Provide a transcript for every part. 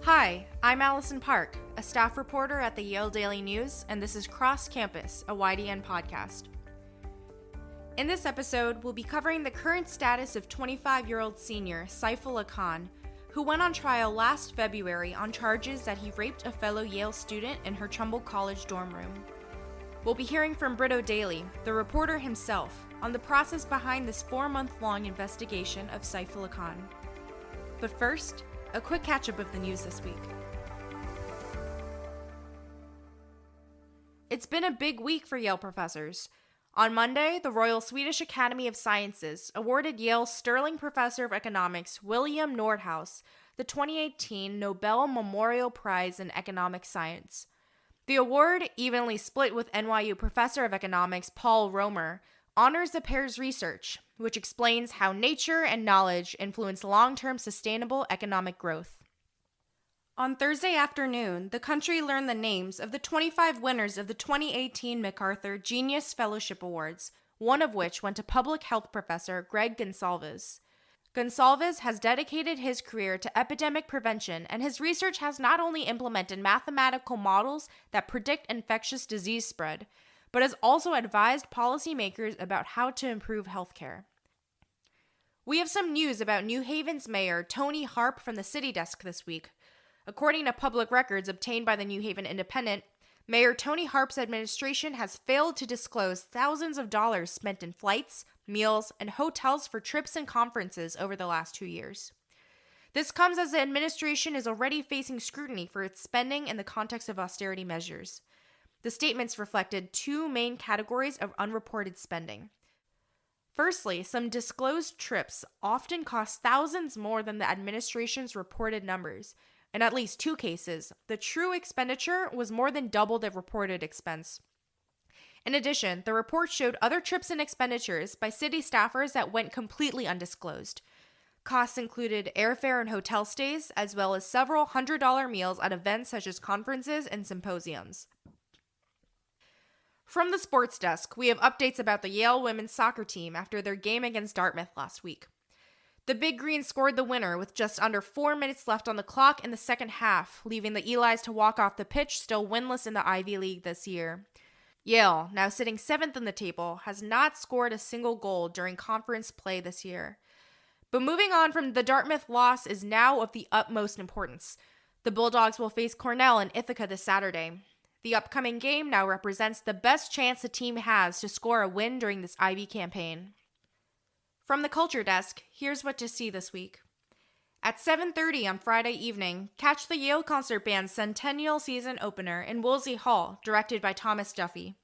Hi, I'm Allison Park, a staff reporter at the Yale Daily News, and this is Cross Campus, a YDN podcast. In this episode, we'll be covering the current status of 25-year-old senior Saifullah Khan, who went on trial last February on charges that he raped a fellow Yale student in her Trumbull College dorm room. We'll be hearing from Britt O'Daly, the reporter himself, on the process behind this 4-month-long investigation of Saifullah Khan. But first, a quick catch-up of the news this week. It's been a big week for Yale professors. On Monday, the Royal Swedish Academy of Sciences awarded Yale's Sterling Professor of Economics, William Nordhaus, the 2018 Nobel Memorial Prize in Economic Science. The award, evenly split with NYU Professor of Economics Paul Romer, honors the pair's research, which explains how nature and knowledge influence long-term sustainable economic growth. On Thursday afternoon, the country learned the names of the 25 winners of the 2018 MacArthur Genius Fellowship Awards, one of which went to public health professor Greg Gonsalves. Gonsalves has dedicated his career to epidemic prevention, and his research has not only implemented mathematical models that predict infectious disease spread, but has also advised policymakers about how to improve healthcare. We have some news about New Haven's mayor Tony Harp from the City Desk this week. According to public records obtained by the New Haven Independent, Mayor Tony Harp's administration has failed to disclose thousands of dollars spent in flights, meals, and hotels for trips and conferences over the last 2 years. This comes as the administration is already facing scrutiny for its spending in the context of austerity measures. The statements reflected two main categories of unreported spending. Firstly, some disclosed trips often cost thousands more than the administration's reported numbers. In at least 2 cases, the true expenditure was more than double the reported expense. In addition, the report showed other trips and expenditures by city staffers that went completely undisclosed. Costs included airfare and hotel stays, as well as several $100 meals at events such as conferences and symposiums. From the sports desk, we have updates about the Yale women's soccer team after their game against Dartmouth last week. The Big Green scored the winner with just under 4 minutes left on the clock in the second half, leaving the Elis to walk off the pitch still winless in the Ivy League this year. Yale, now sitting 7th in the table, has not scored a single goal during conference play this year. But moving on from the Dartmouth loss is now of the utmost importance. The Bulldogs will face Cornell in Ithaca this Saturday. The upcoming game now represents the best chance the team has to score a win during this Ivy campaign. From the Culture Desk, here's what to see this week. At 7:30 on Friday evening, catch the Yale Concert Band's Centennial Season Opener in Woolsey Hall, directed by Thomas Duffy.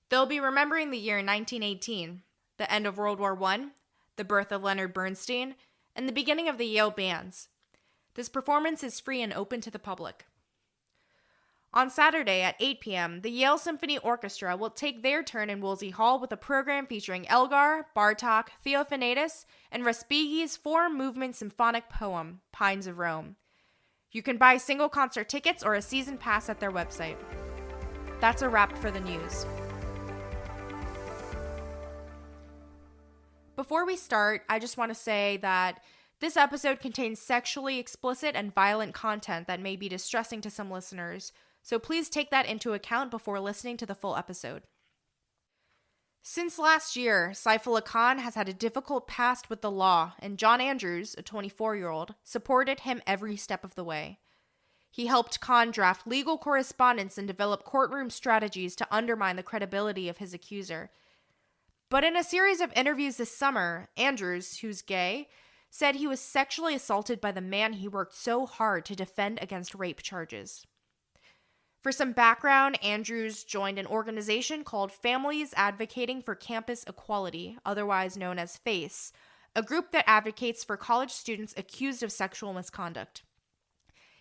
They'll be remembering the year 1918, the end of World War I, the birth of Leonard Bernstein, and the beginning of the Yale Bands. This performance is free and open to the public. On Saturday at 8 p.m., the Yale Symphony Orchestra will take their turn in Woolsey Hall with a program featuring Elgar, Bartók, Theophanatus, and Respighi's 4-movement symphonic poem, Pines of Rome. You can buy single concert tickets or a season pass at their website. That's a wrap for the news. Before we start, I just want to say that this episode contains sexually explicit and violent content that may be distressing to some listeners, so please take that into account before listening to the full episode. Since last year, Saifullah Khan has had a difficult past with the law, and Jon Andrews, a 24-year-old, supported him every step of the way. He helped Khan draft legal correspondence and develop courtroom strategies to undermine the credibility of his accuser. But in a series of interviews this summer, Andrews, who's gay, said he was sexually assaulted by the man he worked so hard to defend against rape charges. For some background, Andrews joined an organization called Families Advocating for Campus Equality, otherwise known as FACE, a group that advocates for college students accused of sexual misconduct.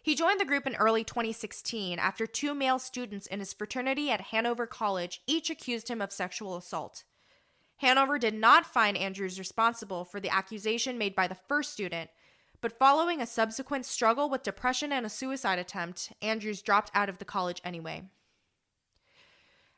He joined the group in early 2016 after 2 male students in his fraternity at Hanover College each accused him of sexual assault. Hanover did not find Andrews responsible for the accusation made by the first student, but following a subsequent struggle with depression and a suicide attempt, Andrews dropped out of the college anyway.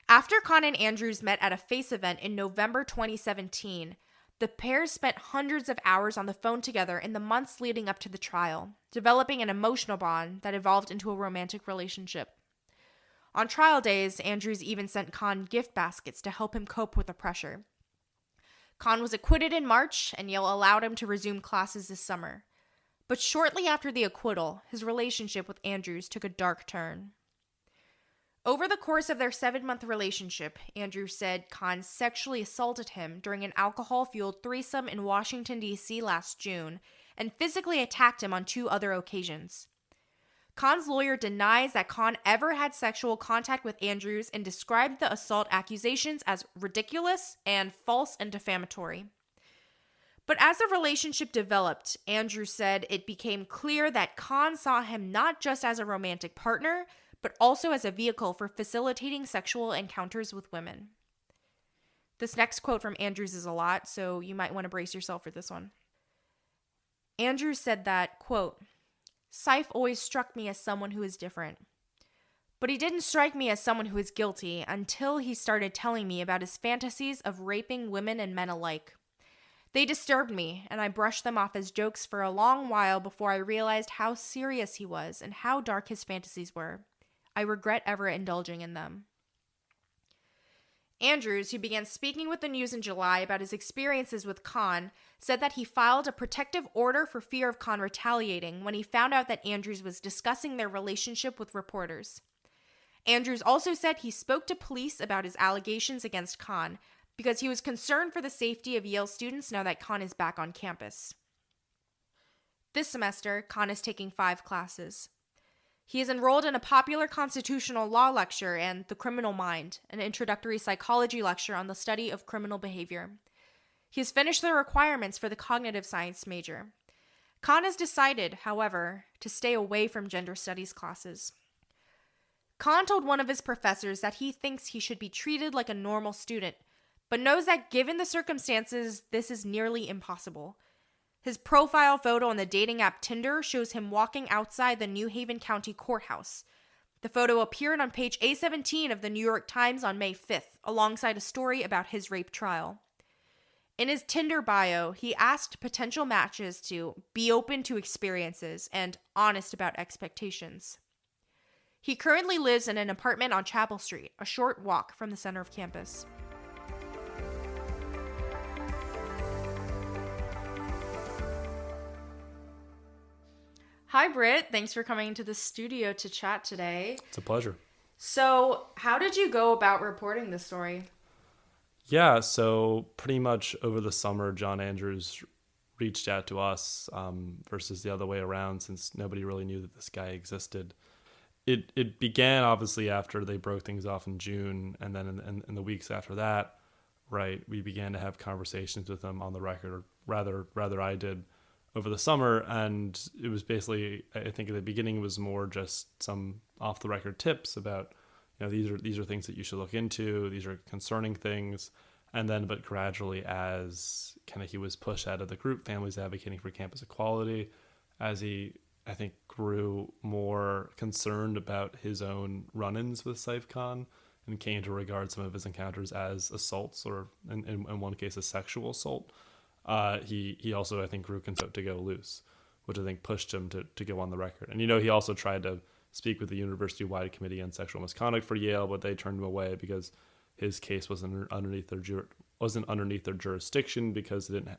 After Khan and Andrews met at a FACE event in November 2017, The pair spent hundreds of hours on the phone together in the months leading up to the trial, developing an emotional bond that evolved into a romantic relationship. On trial days, Andrews even sent Khan gift baskets to help him cope with the pressure. Khan was acquitted in March, and Yale allowed him to resume classes this summer. But shortly after the acquittal, his relationship with Andrews took a dark turn. Over the course of their 7-month relationship, Andrews said Khan sexually assaulted him during an alcohol-fueled threesome in Washington, D.C. last June, and physically attacked him on 2 other occasions. Khan's lawyer denies that Khan ever had sexual contact with Andrews and described the assault accusations as ridiculous and false and defamatory. But as the relationship developed, Andrews said it became clear that Khan saw him not just as a romantic partner, but also as a vehicle for facilitating sexual encounters with women. This next quote from Andrews is a lot, so you might want to brace yourself for this one. Andrews said that, quote, "Saif always struck me as someone who is different. But he didn't strike me as someone who is guilty until he started telling me about his fantasies of raping women and men alike. They disturbed me, and I brushed them off as jokes for a long while before I realized how serious he was and how dark his fantasies were. I regret ever indulging in them." Andrews, who began speaking with the news in July about his experiences with Khan, said that he filed a protective order for fear of Khan retaliating when he found out that Andrews was discussing their relationship with reporters. Andrews also said he spoke to police about his allegations against Khan because he was concerned for the safety of Yale students now that Khan is back on campus. This semester, Khan is taking 5 classes. He is enrolled in a popular constitutional law lecture and The Criminal Mind, an introductory psychology lecture on the study of criminal behavior. He has finished the requirements for the cognitive science major. Khan has decided, however, to stay away from gender studies classes. Khan told one of his professors that he thinks he should be treated like a normal student, but knows that given the circumstances, this is nearly impossible. His profile photo on the dating app Tinder shows him walking outside the New Haven County Courthouse. The photo appeared on page A17 of the New York Times on May 5th, alongside a story about his rape trial. In his Tinder bio, he asked potential matches to be open to experiences and honest about expectations. He currently lives in an apartment on Chapel Street, a short walk from the center of campus. Hi, Britt. Thanks for coming into the studio to chat today. It's a pleasure. So, how did you go about reporting this story? Yeah, so pretty much over the summer, Jon Andrews reached out to us versus the other way around, since nobody really knew that this guy existed. It began, obviously, after they broke things off in June, and then in the weeks after that, right, we began to have conversations with him on the record, or rather I did, over the summer, and it was basically, I think at the beginning it was more just some off the record tips about, these are things that you should look into, these are concerning things, and then but gradually, as kind of he was pushed out of the group, Families Advocating for Campus Equality, as he, I think, grew more concerned about his own run-ins with Saif Khan and came to regard some of his encounters as assaults, or in one case a sexual assault. He also, I think, grew concerned to go loose, which I think pushed him to go on the record. And, he also tried to speak with the university-wide committee on sexual misconduct for Yale, but they turned him away because his case wasn't underneath their jurisdiction, because the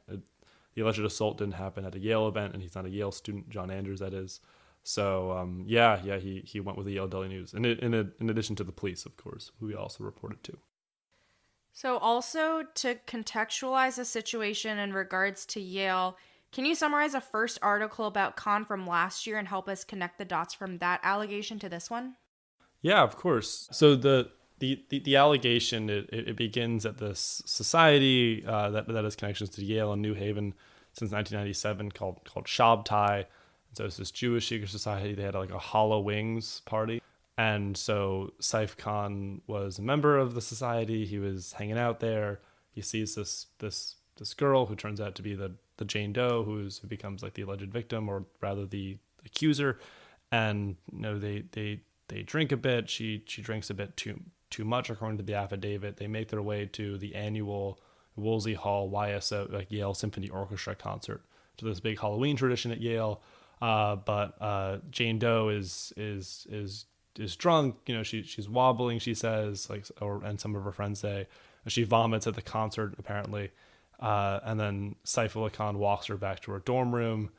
alleged assault didn't happen at a Yale event, and he's not a Yale student, Jon Andrews, that is. So, he went with the Yale Daily News, and in addition to the police, of course, who we also reported to. So also, to contextualize the situation in regards to Yale, can you summarize a first article about Khan from last year and help us connect the dots from that allegation to this one? Yeah, of course. So the allegation, it begins at this society that has connections to Yale and New Haven since 1997 called Shabtai. And so it's this Jewish secret society. They had like a Hollow Wings party. And so Saif Khan was a member of the society. He was hanging out there. He sees this girl who turns out to be the Jane Doe, who becomes like the alleged victim, or rather the accuser. And they drink a bit. She drinks a bit too much, according to the affidavit. They make their way to the annual Woolsey Hall YSO, like Yale Symphony Orchestra concert, to this big Halloween tradition at Yale. But Jane Doe is drunk. You know, she's wobbling, she says, like, and some of her friends say, and she vomits at the concert apparently. And then Saifullah Khan walks her back to her dorm room,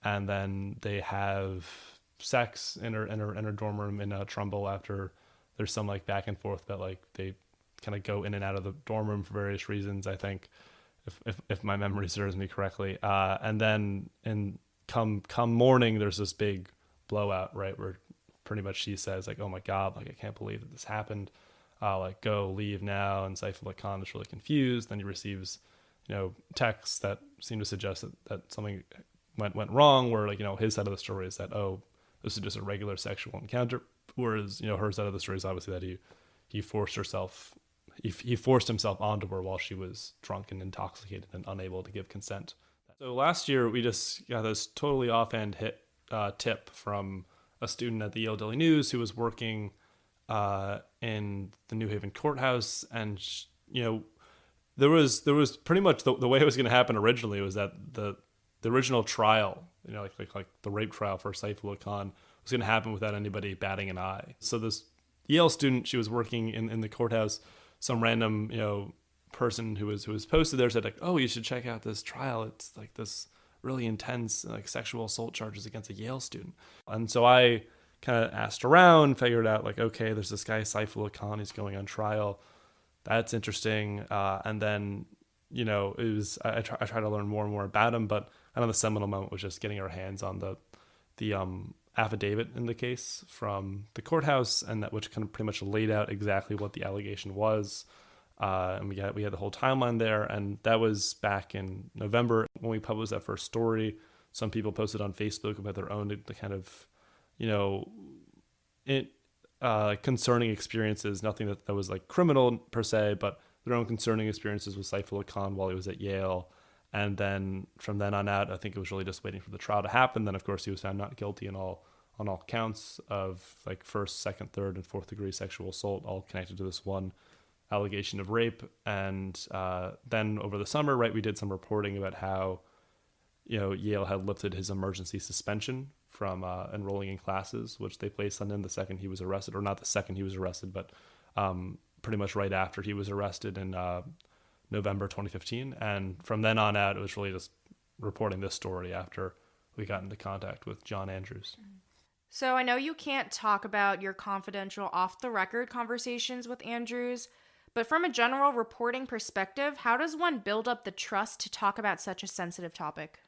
and then they have sex in her dorm room in Trumbull after there's some like back and forth about like they kind of go in and out of the dorm room for various reasons, I think, if my memory serves me correctly. And then come morning, there's this big blowout, right, where pretty much she says like, oh my God, like I can't believe that this happened. Like go leave now. And Saifullah Khan is really confused. Then he receives, you know, texts that seem to suggest that something went wrong, where like, you know, his side of the story is that, oh, this is just a regular sexual encounter, whereas, you know, her side of the story is obviously that he forced himself onto her while she was drunk and intoxicated and unable to give consent. So last year we just got this totally offhand tip from a student at the Yale Daily News who was working in the New Haven courthouse, and you know, there was pretty much the way it was going to happen originally was that the original trial, you know, like the rape trial for Saifullah Khan, was going to happen without anybody batting an eye. So this Yale student, she was working in the courthouse, some random, you know, person who was posted there said like, oh, you should check out this trial. It's like this really intense like sexual assault charges against a Yale student. And so I kind of asked around, figured out like, okay, there's this guy Saifullah Khan, he's going on trial. That's interesting. And then, you know, it was I tried to learn more and more about him, but I know the seminal moment was just getting our hands on the affidavit in the case from the courthouse, and that which kind of pretty much laid out exactly what the allegation was. And we had the whole timeline there, and that was back in November when we published that first story. Some people posted on Facebook about their own the kind of, you know, concerning experiences, nothing that was like criminal per se, but their own concerning experiences with Saifullah Khan while he was at Yale. And then from then on out, I think it was really just waiting for the trial to happen. Then, of course, he was found not guilty on all counts of like first, second, third, and fourth degree sexual assault, all connected to this one allegation of rape. And then over the summer, right, we did some reporting about how, you know, Yale had lifted his emergency suspension from enrolling in classes, which they placed on him the second he was arrested, or not the second he was arrested, but pretty much right after he was arrested in November 2015. And from then on out, it was really just reporting this story after we got into contact with Jon Andrews. So I know you can't talk about your confidential off-the-record conversations with Andrews, but from a general reporting perspective, how does one build up the trust to talk about such a sensitive topic?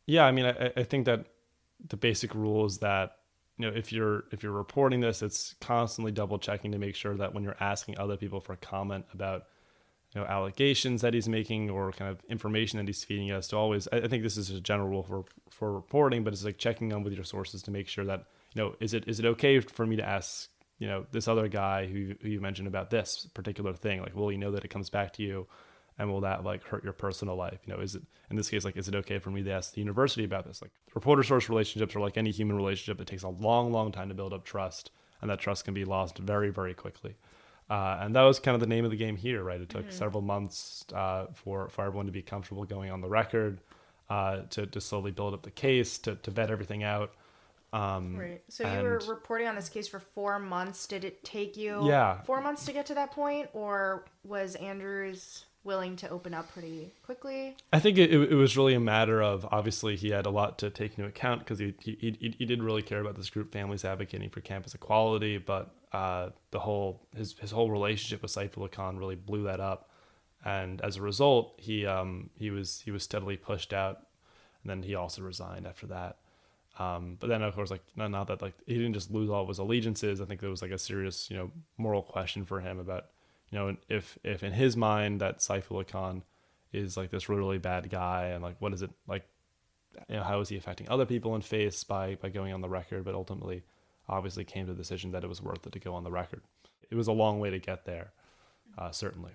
Yeah, I mean, I think that the basic rule is that, you know, if you're reporting this, it's constantly double checking to make sure that when you're asking other people for comment about, you know, allegations that he's making or kind of information that he's feeding us, to always, I think this is a general rule for reporting, but it's like checking on with your sources to make sure that, you know, is it okay for me to ask, you know, this other guy who you mentioned about this particular thing, like, will you know that it comes back to you, and will that like hurt your personal life? You know, is it, in this case, like, is it okay for me to ask the university about this? Like, reporter source relationships are like any human relationship. It takes a long time to build up trust, and that trust can be lost very, very quickly. And that was kind of the name of the game here, right? It took several months for everyone to be comfortable going on the record, to slowly build up the case, to vet everything out. Right. So you were reporting on this case for 4 months. Did it take you 4 months to get to that point, or was Andrews willing to open up pretty quickly? I think it was really a matter of, obviously he had a lot to take into account because he didn't really care about this group families advocating for campus equality, but his whole relationship with Saifullah Khan really blew that up, and as a result he was steadily pushed out, and then he also resigned after that. But then of course, like, not that like he didn't just lose all of his allegiances. I think there was like a serious, you know, moral question for him about, you know, if in his mind that Saifullah Khan is like this really bad guy, and like, what is it like, you know, how is he affecting other people in face by going on the record? But ultimately, obviously, came to the decision that it was worth it to go on the record. It was a long way to get there, certainly.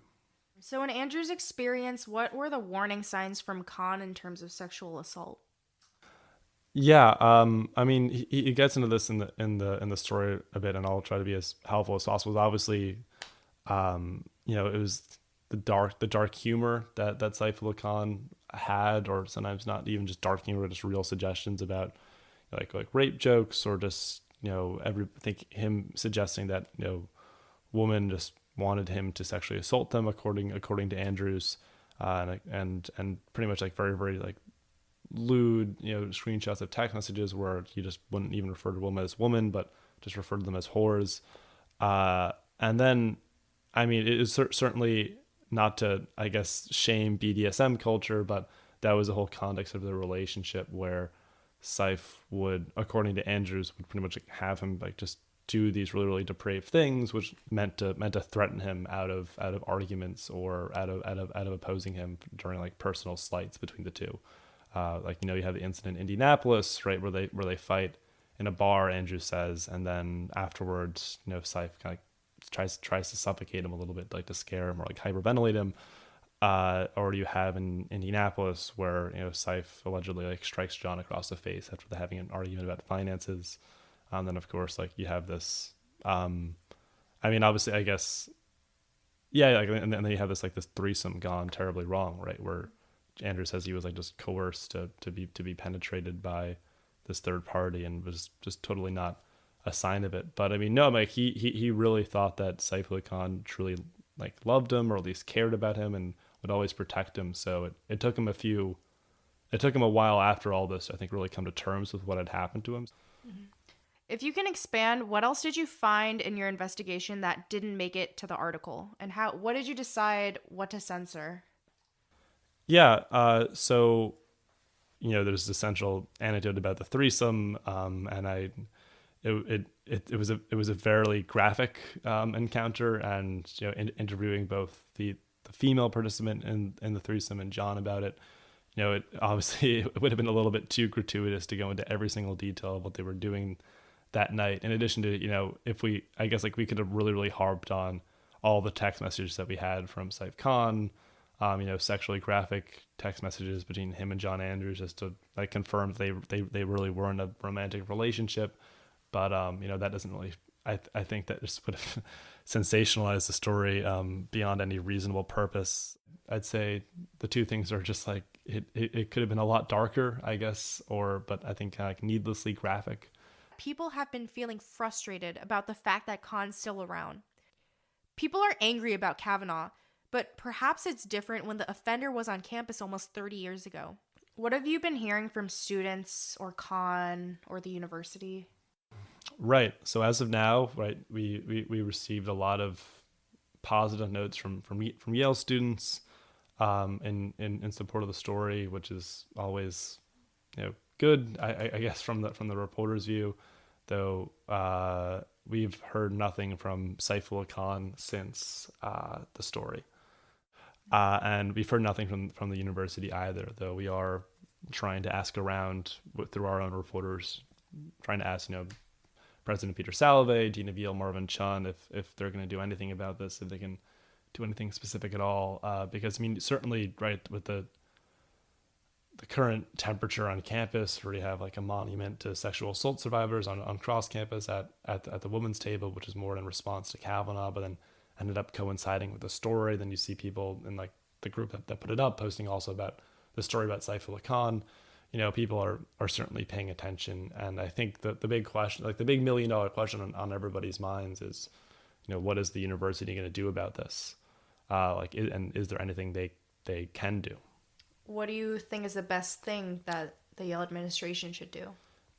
So in Andrew's experience, what were the warning signs from Khan in terms of sexual assault? Yeah, I mean, he gets into this in the story a bit, and I'll try to be as helpful as possible. Obviously, you know, it was the dark humor that Saifullah Khan had, or sometimes not even just dark humor, but just real suggestions about like rape jokes, or just I think him suggesting that women just wanted him to sexually assault them according to Andrews, and pretty much like very very like lewd screenshots of text messages where he just wouldn't even refer to women as women, but just referred to them as whores. And then, I mean, it is certainly not to, I guess, shame BDSM culture, but that was the whole context of the relationship where Saif would, according to Andrews, would pretty much like have him like just do these really really depraved things, which meant to threaten him out of arguments, or out of opposing him during like personal slights between the two. Like you have the incident in Indianapolis, right, where they fight in a bar, Andrews says, and then afterwards, Saif kind of tries to suffocate him a little bit, like to scare him or like hyperventilate him. Or you have in Indianapolis where Saif allegedly like strikes John across the face after they're having an argument about finances. And then of course like you have this. I mean, obviously, I guess, yeah, like, and then you have this like this threesome gone terribly wrong, right, where Andrew says he was like just coerced to be penetrated by this third party, and was just totally not a sign of it. But I mean, no, like he really thought that Saifullah Khan truly like loved him, or at least cared about him, and would always protect him. So it took him a while after all this, I think, really come to terms with what had happened to him. Mm-hmm. If you can expand, what else did you find in your investigation that didn't make it to the article, and what did you decide what to censor? Yeah, so there's the central anecdote about the threesome, and it was a fairly graphic encounter, and interviewing both the female participant in the threesome and John about it. It obviously it would have been a little bit too gratuitous to go into every single detail of what they were doing that night. In addition to if we could have really really harped on all the text messages that we had from Saif Khan. Sexually graphic text messages between him and Jon Andrews, just to like confirm they really were in a romantic relationship. But that doesn't really, I think that just would have sensationalized the story beyond any reasonable purpose. I'd say the two things are just like it could have been a lot darker, I guess, but I think kind of like needlessly graphic. People have been feeling frustrated about the fact that Khan's still around. People are angry about Kavanaugh, but perhaps it's different when the offender was on campus almost 30 years ago. What have you been hearing from students or Khan or the university? Right. So as of now, right, we received a lot of positive notes from Yale students in support of the story, which is always good, I guess, from the reporter's view. Though we've heard nothing from Saifullah Khan since the story. And we've heard nothing from the university either, though we are trying to ask around through our own reporters, trying to ask, President Peter Salovey, Dean of Yale Marvin Chun, if they're going to do anything about this, if they can do anything specific at all. Because, I mean, certainly, right, with the current temperature on campus, where you have like a monument to sexual assault survivors on cross campus at the women's table, which is more in response to Kavanaugh, but then ended up coinciding with the story. Then you see people in like the group that put it up posting also about the story about Saifullah Khan. People are certainly paying attention. And I think the big question, like the big $1 million question on everybody's minds is, what is the university going to do about this? And is there anything they can do? What do you think is the best thing that the Yale administration should do?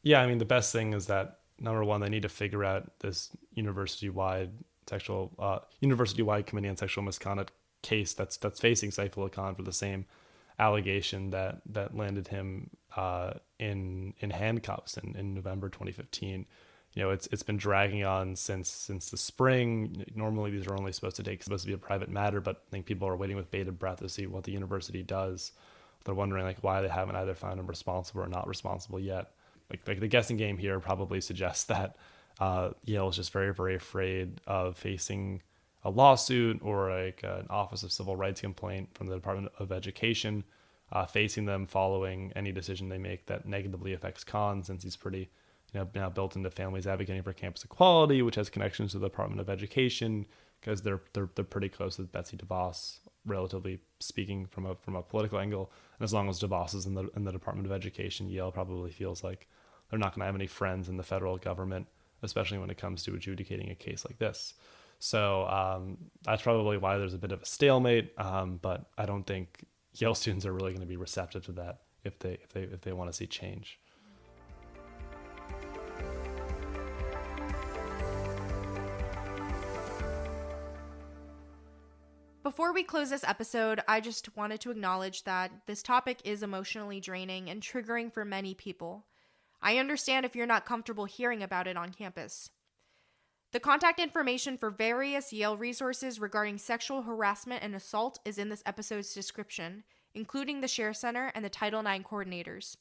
Yeah, I mean, the best thing is that, number one, they need to figure out this university-wide committee on sexual misconduct case that's facing Saifullah Khan for the same allegation that landed him in handcuffs in November 2015. It's been dragging on since the spring. Normally these are only supposed to be a private matter, but I think people are waiting with bated breath to see what the university does. They're wondering like why they haven't either found him responsible or not responsible yet. Like the guessing game here probably suggests that Yale is just very, very afraid of facing a lawsuit or like an Office of Civil Rights complaint from the Department of Education, facing them following any decision they make that negatively affects Khan, since he's pretty now built into families advocating for campus equality, which has connections to the Department of Education because they're pretty close with Betsy DeVos, relatively speaking, from a political angle. And as long as DeVos is in the Department of Education, Yale probably feels like they're not going to have any friends in the federal government, especially when it comes to adjudicating a case like this. So that's probably why there's a bit of a stalemate. But I don't think Yale students are really going to be receptive to that if they want to see change. Before we close this episode, I just wanted to acknowledge that this topic is emotionally draining and triggering for many people. I understand if you're not comfortable hearing about it on campus. The contact information for various Yale resources regarding sexual harassment and assault is in this episode's description, including the Share Center and the Title IX coordinators.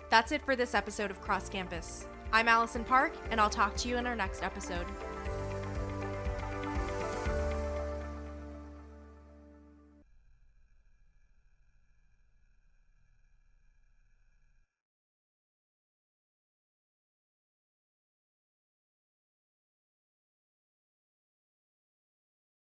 That's it for this episode of Cross Campus. I'm Allison Park, and I'll talk to you in our next episode.